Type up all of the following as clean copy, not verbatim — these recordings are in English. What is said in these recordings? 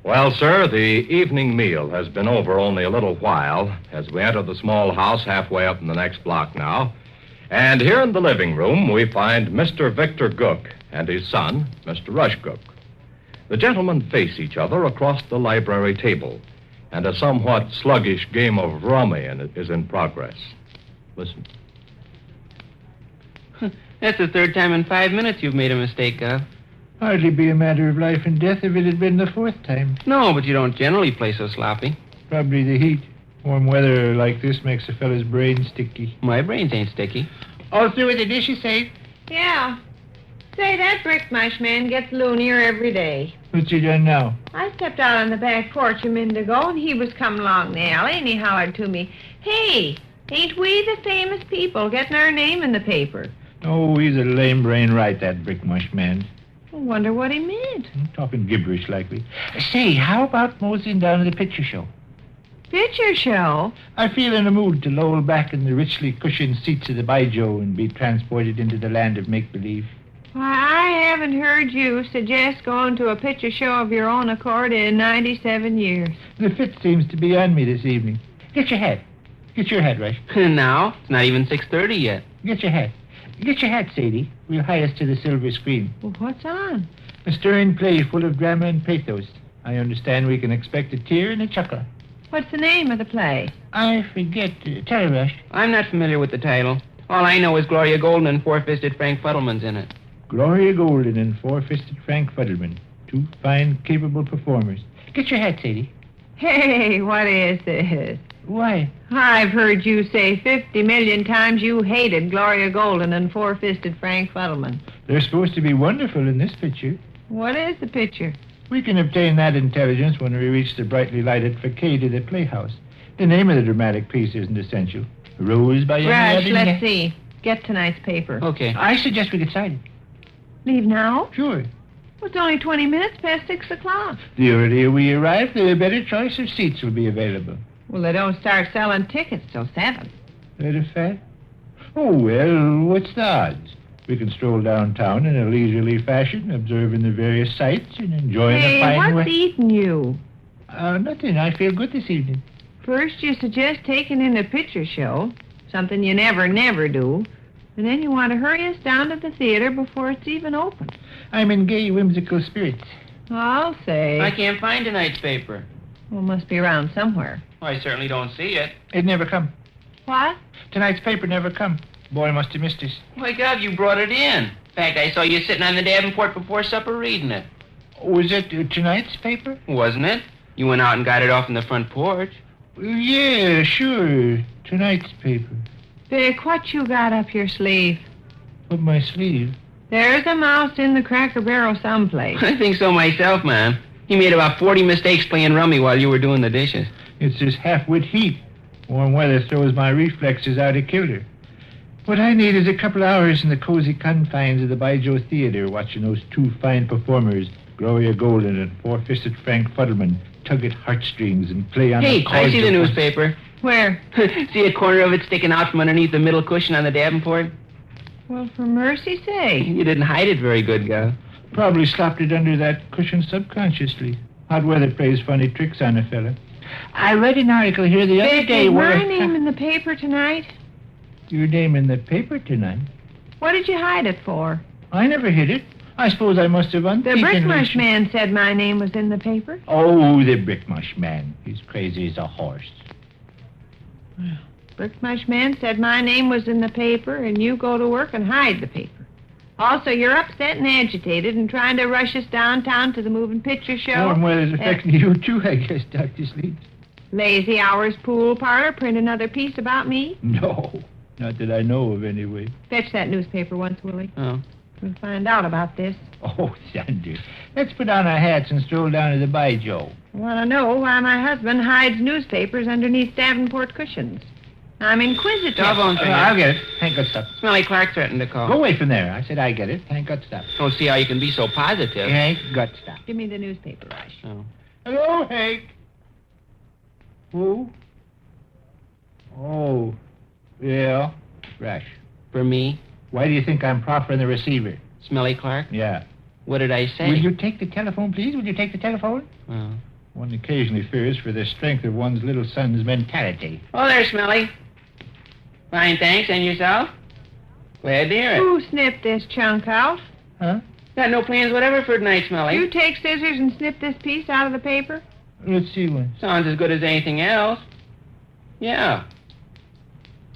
Well, sir, the evening meal has been over only a little while as we enter the small house halfway up in the next block now. And here in the living room, we find Mr. Victor Gook and his son, Mr. Rush Gook. The gentlemen face each other across the library table, and a somewhat sluggish game of rummy is in progress. Listen. That's the third time in 5 minutes you've made a mistake, Gov. Hardly be a matter of life and death if it had been the fourth time. No, but you don't generally play so sloppy. Probably the heat. Warm weather like this makes a fella's brain sticky. My brains ain't sticky. All through with the dishes, Sade? Yeah. Say, that brick mush man gets loonier every day. What's he done now? I stepped out on the back porch a minute ago, and he was coming along the alley, and he hollered to me, "Hey, ain't we the famous people getting our name in the paper?" Oh, he's a lame brain right, that brick mush man. I wonder what he meant. Talking gibberish, likely. Say, how about moseying down to the picture show? Picture show? I feel in a mood to loll back in the richly cushioned seats of the Baijiu and be transported into the land of make-believe. Why, I haven't heard you suggest going to a picture show of your own accord in 97 years. The fit seems to be on me this evening. Get your hat. Get your hat, Rush. Now? It's not even 6:30 yet. Get your hat. Get your hat, Sadie. We'll hie us to the silver screen. Well, what's on? A stirring play full of drama and pathos. I understand we can expect a tear and a chuckle. What's the name of the play? I forget. Tell her, Rush. I'm not familiar with the title. All I know is Gloria Golden and Four-Fisted Frank Fuddleman's in it. Gloria Golden and Four-Fisted Frank Fuddleman. Two fine, capable performers. Get your hat, Sadie. Hey, what is this? Why? I've heard you say 50 million times you hated Gloria Golden and Four-Fisted Frank Fuddleman. They're supposed to be wonderful in this picture. What is the picture? We can obtain that intelligence when we reach the brightly lighted facade of the playhouse. The name of the dramatic piece isn't essential. Rose by Rush, let's see. Get tonight's paper. Okay. I suggest we get started. Leave now? Sure. Well, it's only 20 minutes past 6 o'clock. The earlier we arrive, the better choice of seats will be available. Well, they don't start selling tickets till 7. That a fact? Oh, well, what's the odds? We can stroll downtown in a leisurely fashion, observing the various sights and enjoying Hey, a fine what's eating you? Nothing. I feel good this evening. First, you suggest taking in a picture show, something you never do, and then you want to hurry us down to the theater before it's even open. I'm in gay, whimsical spirits. I'll say. I can't find tonight's paper. Well, must be around somewhere. I certainly don't see it. It never come. What? Tonight's paper never come. Boy must have missed us. My God, you brought it in. In fact, I saw you sitting on the Davenport before supper reading it. Was it tonight's paper? Wasn't it? You went out and got it off on the front porch. Yeah, sure. Tonight's paper. Vic, what you got up your sleeve? Up my sleeve? There's a mouse in the Cracker Barrel someplace. I think so myself, man. He made about 40 mistakes playing rummy while you were doing the dishes. It's this half-wit heat. Warm weather throws my reflexes out of kilter. What I need is a couple hours in the cozy confines of the Baijiu Theater watching those two fine performers, Gloria Golden and Four-Fisted Frank Fuddleman, tug at heartstrings and play on Hey, the I see the newspaper. Where? See a corner of it sticking out from underneath the middle cushion on the Davenport? Well, for mercy's sake. You didn't hide it very good, Gal. Probably slopped it under that cushion subconsciously. Hot weather plays funny tricks on a fella. I read an article here the other Vic, day is where... my name in the paper tonight? Your name in the paper tonight? What did you hide it for? I never hid it. I suppose I must have The untaken brickmush man said my name was in the paper. Oh, the brickmush man. He's crazy as a horse. Brickmush man said my name was in the paper, and you go to work and hide the paper. Also, you're upset and agitated and trying to rush us downtown to the moving picture show. Warm weather's affecting you, too, I guess, Dr. Sleep. Lazy Hours pool parlor, print another piece about me. No, not that I know of, anyway. Fetch that newspaper once, Willie. Oh. We'll find out about this. Oh, thunder. Let's put on our hats and stroll down to the Baijiu. I want to know why my husband hides newspapers underneath Davenport cushions. I'm inquisitive. Doggone thing. I'll get it. Hank got stuff. Smelly Clark threatened to call. Go away from there. I said I get it. Hank got stuff. Don't see how you can be so positive. Hank got stuff. Give me the newspaper, Rush. Oh. Hello, Hank. Who? Oh, yeah. Rush. For me? Why do you think I'm proffering the receiver? Smelly Clark? Yeah. What did I say? Will you take the telephone, please? Will you take the telephone? Oh. One occasionally fears for the strength of one's little son's mentality. Oh, there, Smelly. Fine, thanks. And yourself? Glad to hear it. Who snipped this chunk out? Huh? Got no plans whatever for tonight, Smelly. You take scissors and snip this piece out of the paper? Let's see one. Sounds as good as anything else. Yeah.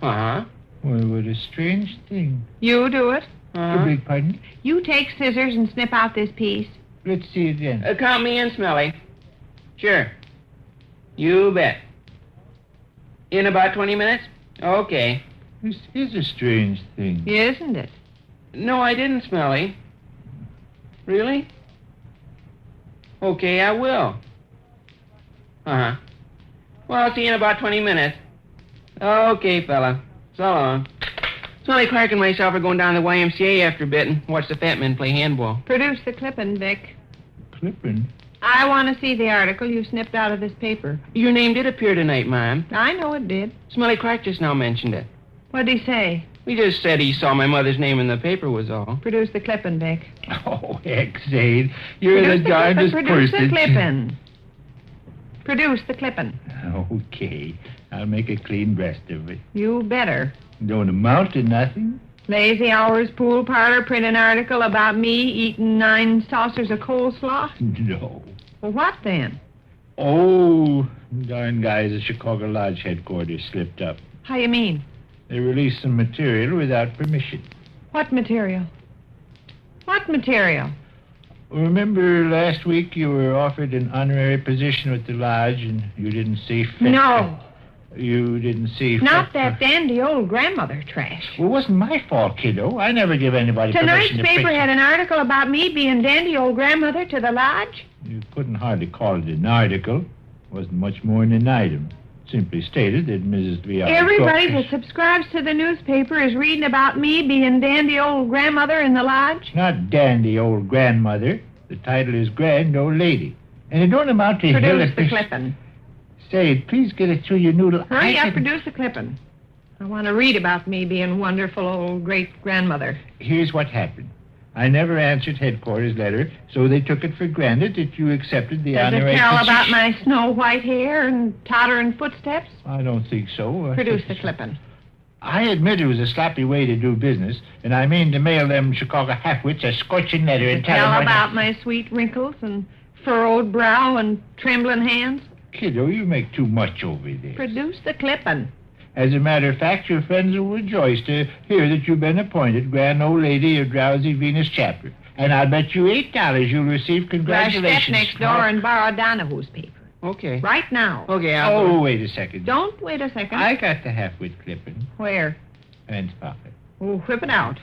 Uh-huh. Well, what a strange thing. You do it. I beg pardon? You take scissors and snip out this piece. Let's see it then. Count me in, Smelly. Sure. You bet. In about 20 minutes? Okay. This is a strange thing. Isn't it? No, I didn't, Smelly. Really? Okay, I will. Uh-huh. Well, I'll see you in about 20 minutes. Okay, fella. So long. Smelly Clark and myself are going down to the YMCA after a bit and watch the fat men play handball. Produce the clipping, Vic. Clipping? I want to see the article you snipped out of this paper. Your name did appear tonight, Ma'am. I know it did. Smelly Clark just now mentioned it. What'd he say? He just said he saw my mother's name in the paper was all. Produce the clipping, Vic. Oh, heck, Sade. You're the darndest person. Produce the clipping. Produce the clipping. Okay. I'll make a clean breast of it. You better. Don't amount to nothing. Lazy hours, pool parlor, print an article about me eating 9 saucers of coleslaw? No. Well, what then? Oh, darn guys at Chicago Lodge headquarters slipped up. How you mean? They released some material without permission. What material? What material? Remember last week you were offered an honorary position with the lodge and you didn't see fit? No. You didn't see fit? Not that dandy old grandmother trash. Well, it wasn't my fault, kiddo. I never give anybody Tonight's permission to paper print had an article about me being dandy old grandmother to the lodge. You couldn't hardly call it an article. It wasn't much more than an item. Simply stated that Mrs. V. Everybody that subscribes to the newspaper is reading about me being dandy old grandmother in the lodge. Not dandy old grandmother. The title is Grand Old Lady. And it don't amount to... Produce the clipping. Say, please get it through your noodle. Hurry up, produce the clipping. I want to read about me being wonderful old great-grandmother. Here's what happened. I never answered headquarters letter, so they took it for granted that you accepted the honorary... Does it tell about my snow-white hair and tottering footsteps? I don't think so. Produce the clipping. I admit it was a sloppy way to do business, and I mean to mail them Chicago halfwits a scorching letter and tell them... about my sweet wrinkles and furrowed brow and trembling hands? Kiddo, you make too much over there. Produce the clipping. As a matter of fact, your friends will rejoice to hear that you've been appointed Grand Old Lady of Drowsy Venus Chapter. And I'll bet you $8 you'll receive congratulations. Step next door and borrow Donahue's paper. Okay. Right now. Okay, I'll go. wait a second. Don't wait a second. I got the half-wit clipping. Where? Friend's pocket. Oh, whip it out.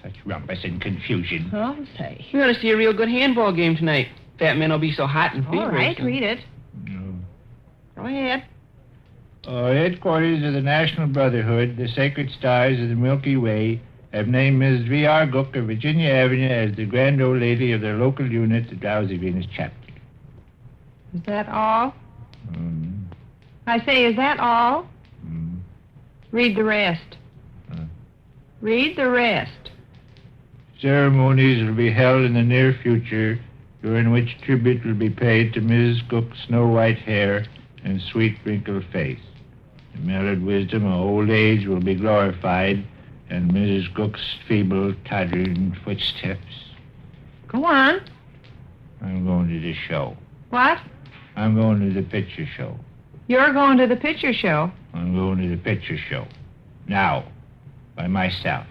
Such rumpus and confusion. Oh, say. We're going to see a real good handball game tonight. Fat men will be so hot and feverish. All right, read it. No. Go ahead. Headquarters of the National Brotherhood, the Sacred Stars of the Milky Way, have named Ms. V.R. Gook of Virginia Avenue as the Grand Old Lady of their local unit, the Drowsy Venus Chapter. Is that all? Mm. I say, is that all? Mm. Read the rest. Read the rest. Ceremonies will be held in the near future, during which tribute will be paid to Ms. Gook's snow-white hair and sweet wrinkled face. The mellowed wisdom of old age will be glorified, and Mrs. Gook's feeble, tottering footsteps. Go on. I'm going to the show. What? I'm going to the picture show. You're going to the picture show. I'm going to the picture show. Now, by myself.